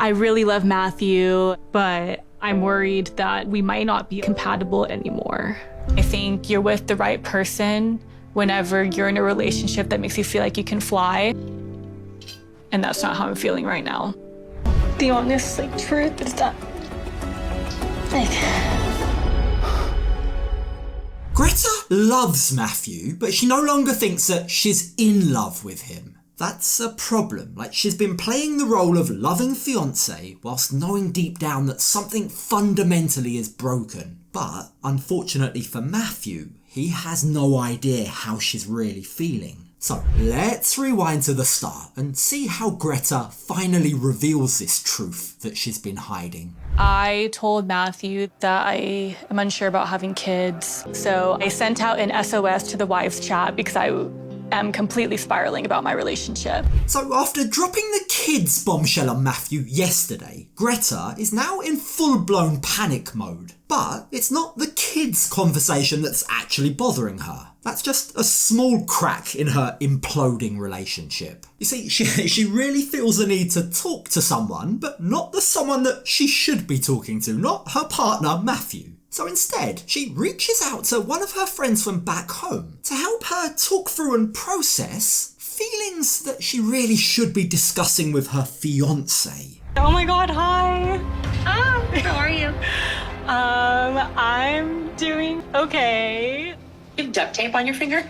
I really love Matthew, but I'm worried that we might not be compatible anymore. I think you're with the right person whenever you're in a relationship that makes you feel like you can fly. And that's not how I'm feeling right now. The honest, truth is that, Greta loves Matthew, but she no longer thinks that she's in love with him. That's a problem. She's been playing the role of loving fiancé whilst knowing deep down that something fundamentally is broken. But unfortunately for Matthew, he has no idea how she's really feeling. So let's rewind to the start and see how Greta finally reveals this truth that she's been hiding. I told Matthew that I am unsure about having kids. So I sent out an SOS to the wives chat because I am completely spiraling about my relationship. So after dropping the kids bombshell on Matthew yesterday, Greta is now in full-blown panic mode. But it's not the kids conversation that's actually bothering her. That's just a small crack in her imploding relationship. You see, she really feels the need to talk to someone, but not the someone that she should be talking to, not her partner, Matthew. So instead, she reaches out to one of her friends from back home to help her talk through and process feelings that she really should be discussing with her fiancé. Oh my God, hi. How are you? I'm doing okay. You have duct tape on your finger?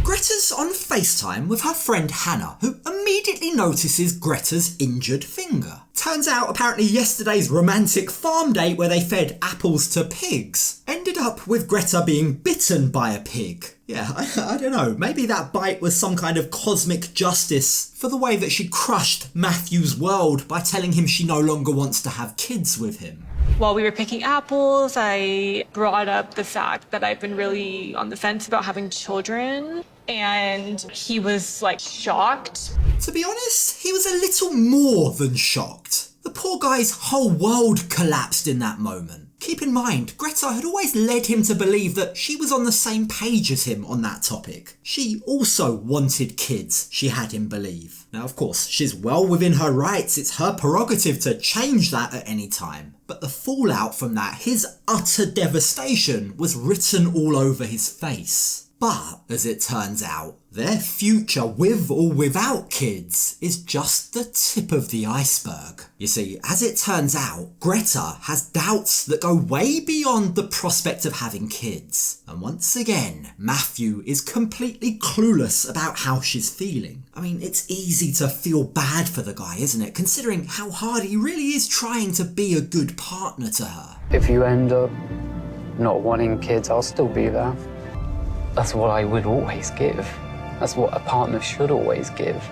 Greta's on FaceTime with her friend Hannah, who immediately notices Greta's injured finger. Turns out apparently yesterday's romantic farm date where they fed apples to pigs ended up with Greta being bitten by a pig. Yeah, I don't know, maybe that bite was some kind of cosmic justice for the way that she crushed Matthew's world by telling him she no longer wants to have kids with him. While we were picking apples, I brought up the fact that I've been really on the fence about having children, and he was shocked. To be honest, he was a little more than shocked. The poor guy's whole world collapsed in that moment. Keep in mind, Greta had always led him to believe that she was on the same page as him on that topic. She also wanted kids, she had him believe. Now, of course, she's well within her rights. It's her prerogative to change that at any time. But the fallout from that, his utter devastation, was written all over his face. But, as it turns out, their future with or without kids is just the tip of the iceberg. You see, as it turns out, Greta has doubts that go way beyond the prospect of having kids. And once again, Matthew is completely clueless about how she's feeling. I mean, it's easy to feel bad for the guy, isn't it? Considering how hard he really is trying to be a good partner to her. If you end up not wanting kids, I'll still be there. That's what I would always give. That's what a partner should always give.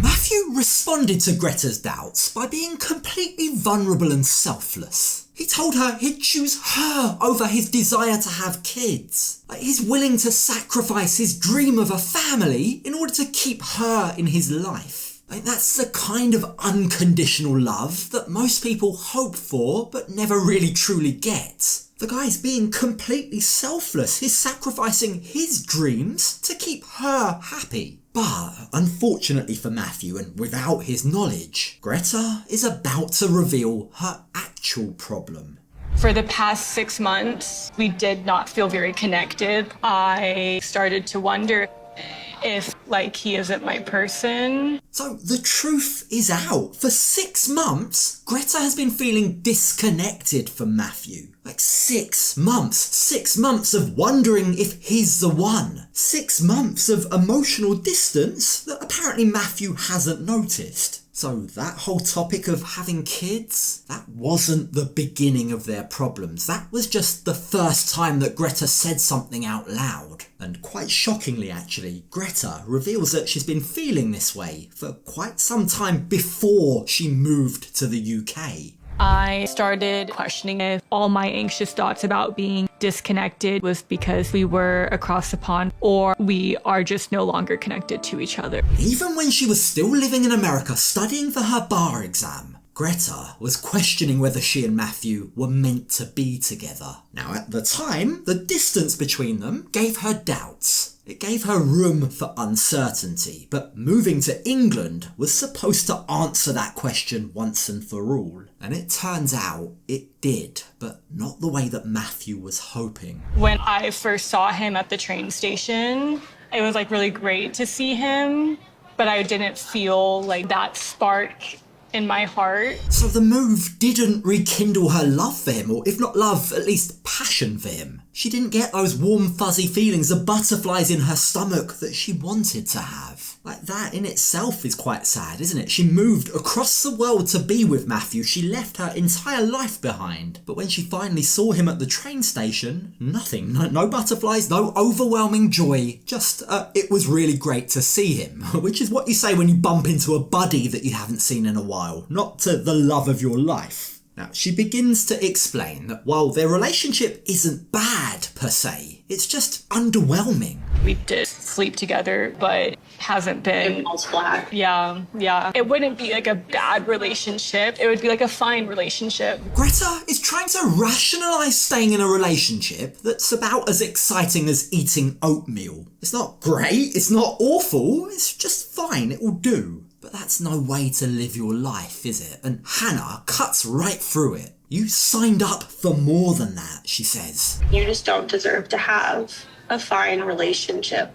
Matthew responded to Greta's doubts by being completely vulnerable and selfless. He told her he'd choose her over his desire to have kids. He's willing to sacrifice his dream of a family in order to keep her in his life. That's the kind of unconditional love that most people hope for but never really truly get. The guy's being completely selfless. He's sacrificing his dreams to keep her happy. But unfortunately for Matthew, and without his knowledge, Greta is about to reveal her actual problem. For the past 6 months, we did not feel very connected. I started to wonder if, he isn't my person. So the truth is out. For 6 months, Greta has been feeling disconnected from Matthew. 6 months. 6 months of wondering if he's the one. 6 months of emotional distance that apparently Matthew hasn't noticed. So that whole topic of having kids, that wasn't the beginning of their problems. That was just the first time that Greta said something out loud. And quite shockingly actually, Greta reveals that she's been feeling this way for quite some time before she moved to the UK. I started questioning if all my anxious thoughts about being disconnected was because we were across the pond or we are just no longer connected to each other. Even when she was still living in America studying for her bar exam, Greta was questioning whether she and Matthew were meant to be together. Now, at the time, the distance between them gave her doubts. It gave her room for uncertainty, but moving to England was supposed to answer that question once and for all. And it turns out it did, but not the way that Matthew was hoping. When I first saw him at the train station, it was like really great to see him, but I didn't feel like that spark in my heart. So the move didn't rekindle her love for him, or if not love, at least passion for him. She didn't get those warm fuzzy feelings, the butterflies in her stomach that she wanted to have. Like, that in itself is quite sad, isn't it? She moved across the world to be with Matthew. She left her entire life behind. But when she finally saw him at the train station, nothing. No butterflies, no overwhelming joy. Just, it was really great to see him. Which is what you say when you bump into a buddy that you haven't seen in a while. Not to the love of your life. Now, she begins to explain that while their relationship isn't bad per se, it's just underwhelming. We did sleep together, but hasn't been. It falls flat. Yeah. It wouldn't be like a bad relationship. It would be like a fine relationship. Greta is trying to rationalise staying in a relationship that's about as exciting as eating oatmeal. It's not great, it's not awful, it's just fine, it will do. But that's no way to live your life, is it? And Hannah cuts right through it. You signed up for more than that, she says. You just don't deserve to have a fine relationship.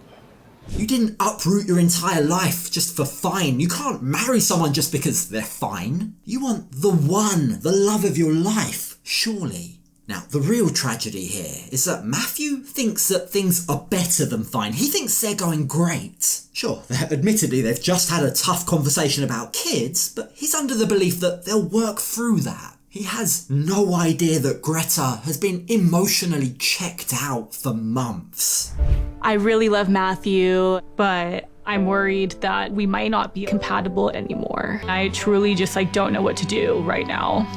You didn't uproot your entire life just for fine. You can't marry someone just because they're fine. You want the one, the love of your life, surely. Now, the real tragedy here is that Matthew thinks that things are better than fine. He thinks they're going great. Sure, admittedly, they've just had a tough conversation about kids, but he's under the belief that they'll work through that. He has no idea that Greta has been emotionally checked out for months. I really love Matthew, but I'm worried that we might not be compatible anymore. I truly just don't know what to do right now.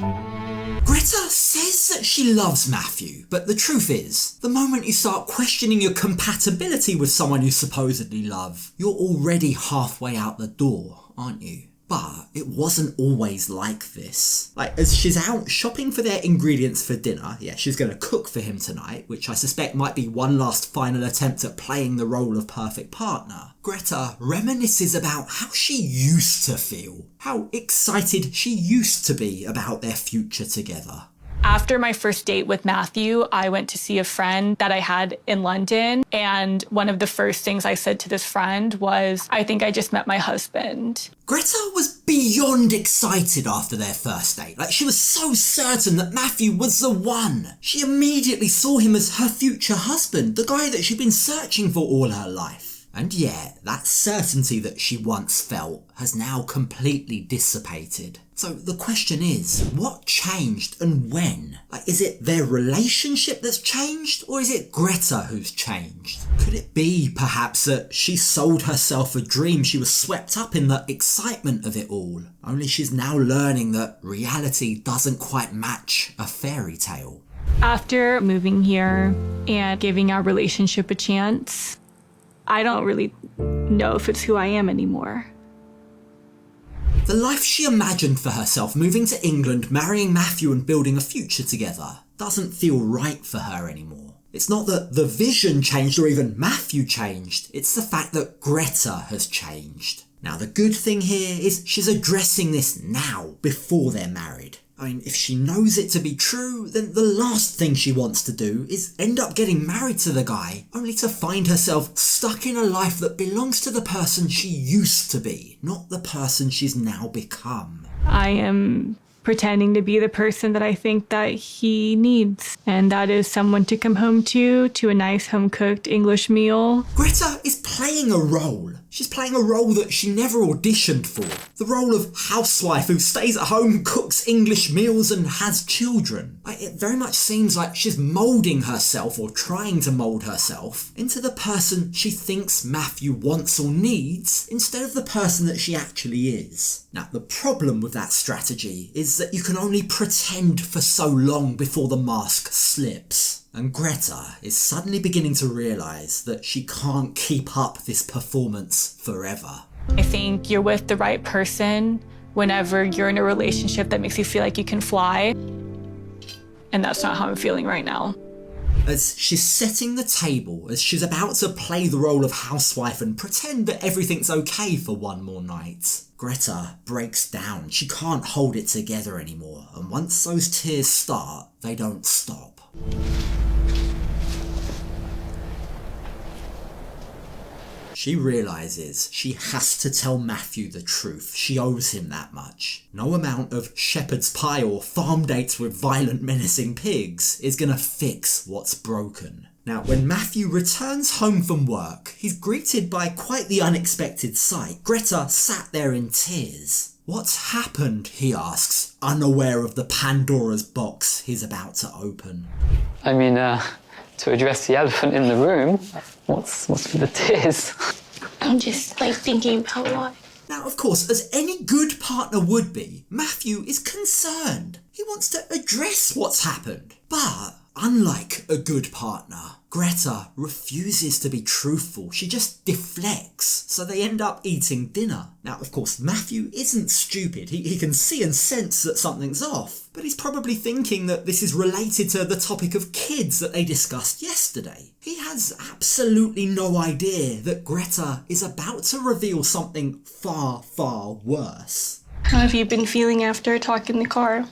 Greta says that she loves Matthew, but the truth is, the moment you start questioning your compatibility with someone you supposedly love, you're already halfway out the door, aren't you? But it wasn't always like this. As she's out shopping for their ingredients for dinner, she's going to cook for him tonight, which I suspect might be one last final attempt at playing the role of perfect partner. Greta reminisces about how she used to feel, how excited she used to be about their future together. After my first date with Matthew, I went to see a friend that I had in London. And one of the first things I said to this friend was, I think I just met my husband. Greta was beyond excited after their first date. She was so certain that Matthew was the one. She immediately saw him as her future husband, the guy that she'd been searching for all her life. And yet, that certainty that she once felt has now completely dissipated. So the question is, what changed and when? Is it their relationship that's changed, or is it Greta who's changed? Could it be, perhaps, that she sold herself a dream? She was swept up in the excitement of it all. Only she's now learning that reality doesn't quite match a fairy tale. After moving here and giving our relationship a chance, I don't really know if it's who I am anymore. The life she imagined for herself, moving to England, marrying Matthew and building a future together, doesn't feel right for her anymore. It's not that the vision changed or even Matthew changed, it's the fact that Greta has changed. Now, the good thing here is she's addressing this now, before they're married. If she knows it to be true, then the last thing she wants to do is end up getting married to the guy, only to find herself stuck in a life that belongs to the person she used to be, not the person she's now become. I am pretending to be the person that I think that he needs, and that is someone to come home to a nice home-cooked English meal. Greta is playing a role. She's playing a role that she never auditioned for. The role of housewife who stays at home, cooks English meals and has children. It very much seems like she's moulding herself, or trying to mould herself, into the person she thinks Matthew wants or needs, instead of the person that she actually is. Now, the problem with that strategy is that you can only pretend for so long before the mask slips. And Greta is suddenly beginning to realise that she can't keep up this performance forever. I think you're with the right person whenever you're in a relationship that makes you feel like you can fly. And that's not how I'm feeling right now. As she's setting the table, as she's about to play the role of housewife and pretend that everything's okay for one more night, Greta breaks down. She can't hold it together anymore, and once those tears start, they don't stop. She realises she has to tell Matthew the truth. She owes him that much. No amount of shepherd's pie or farm dates with violent, menacing pigs is gonna fix what's broken. Now, when Matthew returns home from work, he's greeted by quite the unexpected sight. Greta sat there in tears. What's happened, he asks, unaware of the Pandora's box he's about to open. I mean, to address the elephant in the room, what's with the tears? I'm just thinking about what. Now, of course, as any good partner would be, Matthew is concerned. He wants to address what's happened. But unlike a good partner, Greta refuses to be truthful. She just deflects, so they end up eating dinner. Now, of course, Matthew isn't stupid. He can see and sense that something's off, but he's probably thinking that this is related to the topic of kids that they discussed yesterday. He has absolutely no idea that Greta is about to reveal something far, far worse. How have you been feeling after a talk in the car?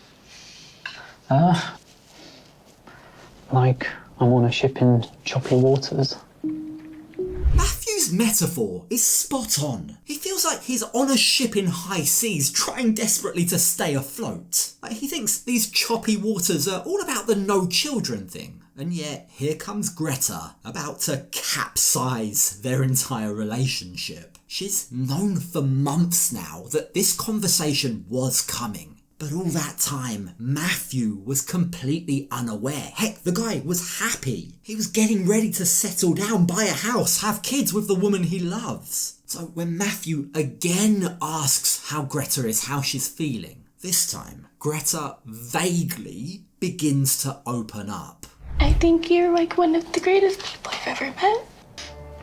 Like I'm on a ship in choppy waters. Matthew's metaphor is spot on. He feels like he's on a ship in high seas trying desperately to stay afloat. He thinks these choppy waters are all about the no children thing. And yet, here comes Greta, about to capsize their entire relationship. She's known for months now that this conversation was coming. But all that time, Matthew was completely unaware. Heck, the guy was happy. He was getting ready to settle down, buy a house, have kids with the woman he loves. So when Matthew again asks how Greta is, how she's feeling, this time, Greta vaguely begins to open up. I think you're like one of the greatest people I've ever met.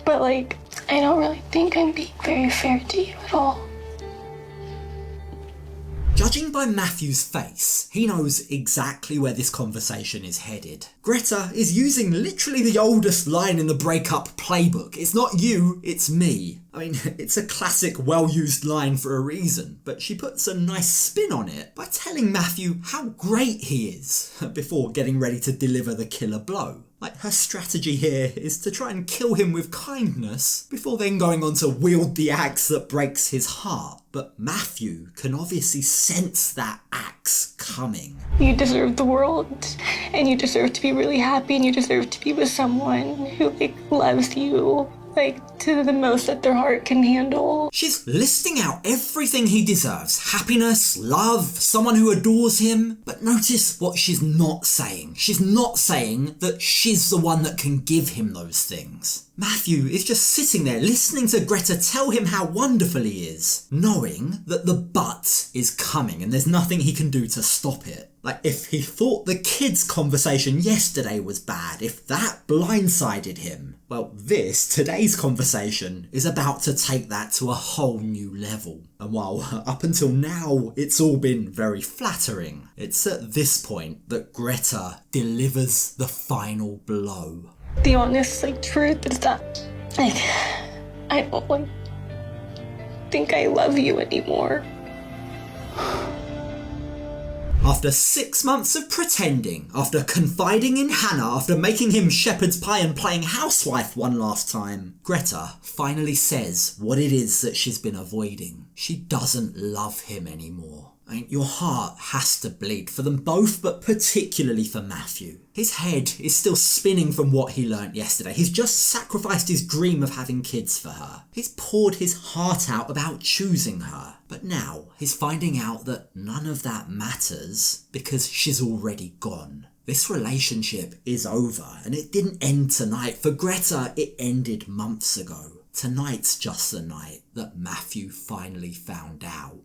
But I don't really think I'm being very fair to you at all. Judging by Matthew's face, he knows exactly where this conversation is headed. Greta is using literally the oldest line in the breakup playbook. It's not you, it's me. I mean, it's a classic, well-used line for a reason, but she puts a nice spin on it by telling Matthew how great he is before getting ready to deliver the killer blow. Her strategy here is to try and kill him with kindness before then going on to wield the axe that breaks his heart. But Matthew can obviously sense that axe coming. You deserve the world, and you deserve to be really happy, and you deserve to be with someone who loves you to the most that their heart can handle. She's listing out everything he deserves. Happiness, love, someone who adores him. But notice what she's not saying. She's not saying that she's the one that can give him those things. Matthew is just sitting there listening to Greta tell him how wonderful he is, knowing that the but is coming and there's nothing he can do to stop it. If he thought the kids' conversation yesterday was bad, if that blindsided him, well, today's conversation is about to take that to a whole new level. And while up until now it's all been very flattering, it's at this point that Greta delivers the final blow. The honest truth is that I don't think I love you anymore. After 6 months of pretending, after confiding in Hannah, after making him shepherd's pie and playing housewife one last time, Greta finally says what it is that she's been avoiding. She doesn't love him anymore. Your heart has to bleed for them both, but particularly for Matthew. His head is still spinning from what he learnt yesterday. He's just sacrificed his dream of having kids for her. He's poured his heart out about choosing her. But now he's finding out that none of that matters because she's already gone. This relationship is over, and it didn't end tonight. For Greta, it ended months ago. Tonight's just the night that Matthew finally found out.